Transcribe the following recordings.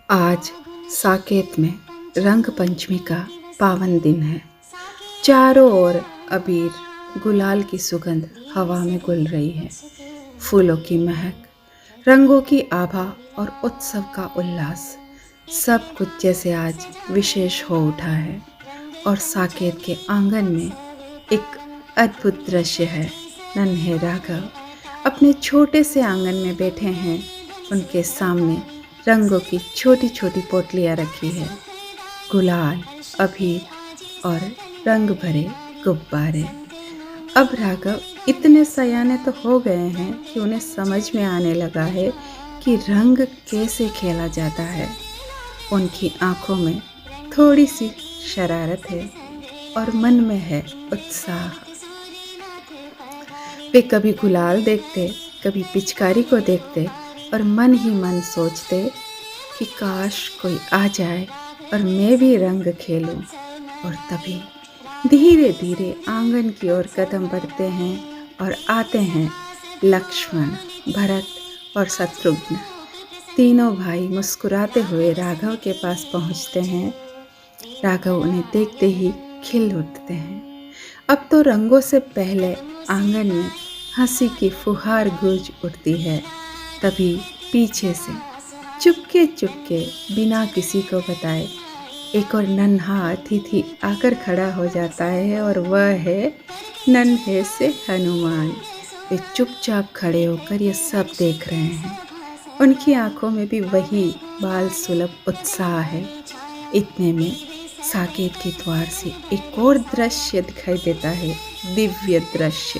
आज साकेत में रंग पंचमी का पावन दिन है। चारों ओर अबीर गुलाल की सुगंध हवा में घुल रही है। फूलों की महक, रंगों की आभा और उत्सव का उल्लास, सब कुछ जैसे आज विशेष हो उठा है। और साकेत के आंगन में एक अद्भुत दृश्य है। नन्हे राघव अपने छोटे से आंगन में बैठे हैं। उनके सामने रंगों की छोटी छोटी पोटलियाँ रखी है। गुलाल, अबीर और रंग भरे गुब्बारे। अब राघव इतने सयाने तो हो गए हैं कि उन्हें समझ में आने लगा है कि रंग कैसे खेला जाता है। उनकी आंखों में थोड़ी सी शरारत है और मन में है उत्साह। वे कभी गुलाल देखते, कभी पिचकारी को देखते और मन ही मन सोचते कि काश कोई आ जाए और मैं भी रंग खेलूं। और तभी धीरे धीरे आंगन की ओर कदम बढ़ते हैं और आते हैं लक्ष्मण, भरत और शत्रुघ्न। तीनों भाई मुस्कुराते हुए राघव के पास पहुंचते हैं। राघव उन्हें देखते ही खिल उठते हैं। अब तो रंगों से पहले आंगन में हंसी की फुहार गूंज उठती है। तभी पीछे से चुपके चुपके बिना किसी को बताए एक और नन्हा अतिथि आकर खड़ा हो जाता है और वह है नन्हे से हनुमान। वे चुपचाप खड़े होकर ये सब देख रहे हैं। उनकी आंखों में भी वही बाल सुलभ उत्साह है। इतने में साकेत के द्वार से एक और दृश्य दिखाई देता है, दिव्य दृश्य।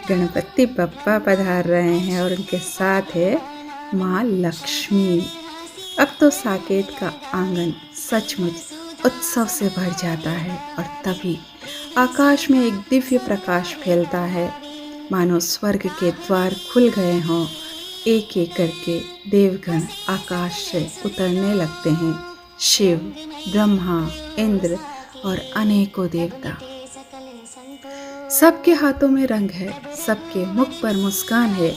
गणपति बप्पा पधार रहे हैं और उनके साथ है माँ लक्ष्मी। अब तो साकेत का आंगन सचमुच उत्सव से भर जाता है। और तभी आकाश में एक दिव्य प्रकाश फैलता है, मानो स्वर्ग के द्वार खुल गए हों। एक एक करके देवगण आकाश से उतरने लगते हैं। शिव, ब्रह्मा, इंद्र और अनेकों देवता। सबके हाथों में रंग है, सबके मुख पर मुस्कान है।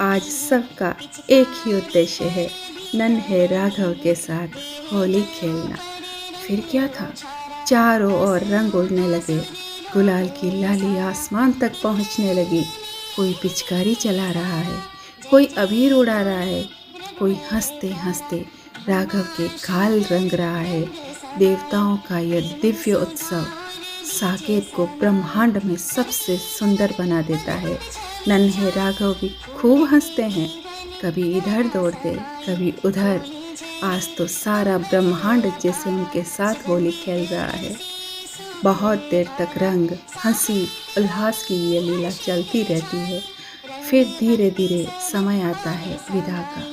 आज सबका एक ही उद्देश्य है, नन्हे राघव के साथ होली खेलना। फिर क्या था, चारों ओर रंग उड़ने लगे। गुलाल की लाली आसमान तक पहुंचने लगी। कोई पिचकारी चला रहा है, कोई अबीर उड़ा रहा है, कोई हंसते हंसते राघव के गाल रंग रहा है। देवताओं का यह दिव्य उत्सव साकेत को ब्रह्मांड में सबसे सुंदर बना देता है। नन्हे राघव भी खूब हंसते हैं, कभी इधर दौड़ते, कभी उधर। आज तो सारा ब्रह्मांड जैसे उनके साथ होली खेल रहा है। बहुत देर तक रंग, हंसी, उल्लास की ये लीला चलती रहती है। फिर धीरे धीरे समय आता है विदा का।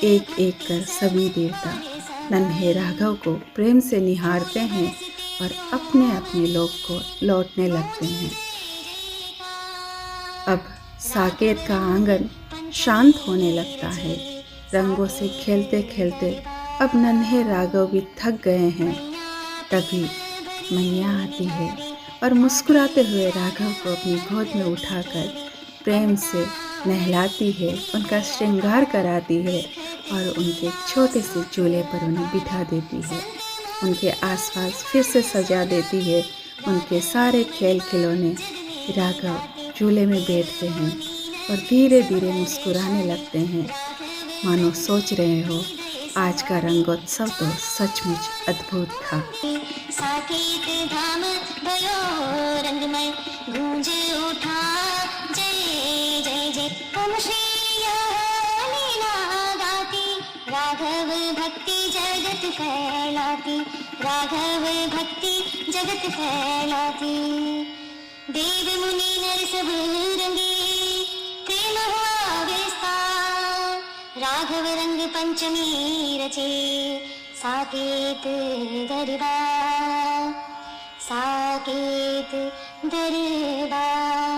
एक एक कर सभी देवता नन्हे राघव को प्रेम से निहारते हैं और अपने अपने लोक को लौटने लगते हैं। अब साकेत का आंगन शांत होने लगता है। रंगों से खेलते खेलते अब नन्हे राघव भी थक गए हैं। तभी मैया आती है और मुस्कुराते हुए राघव को अपनी गोद में उठाकर प्रेम से नहलाती है, उनका श्रृंगार कराती है और उनके छोटे से झूले पर उन्हें बिठा देती है। उनके आसपास फिर से सजा देती है उनके सारे खेल खिलौने। राघव झूले में बैठते हैं और धीरे धीरे मुस्कुराने लगते हैं, मानो सोच रहे हो आज का रंगोत्सव तो सचमुच अद्भुत था। साकेत धाम भयो रंगमय गूंज उठा जय जय जय। ओम श्री लीला गाती राघव भक्ति जगत फैलाती, राघव भक्ति जगत फैलाती। देव मुनि नर सब रंगे प्रेम हुआ विस्तार, राघव रंग पंचमी रचे साकेत दरबार, साकेत दरबार।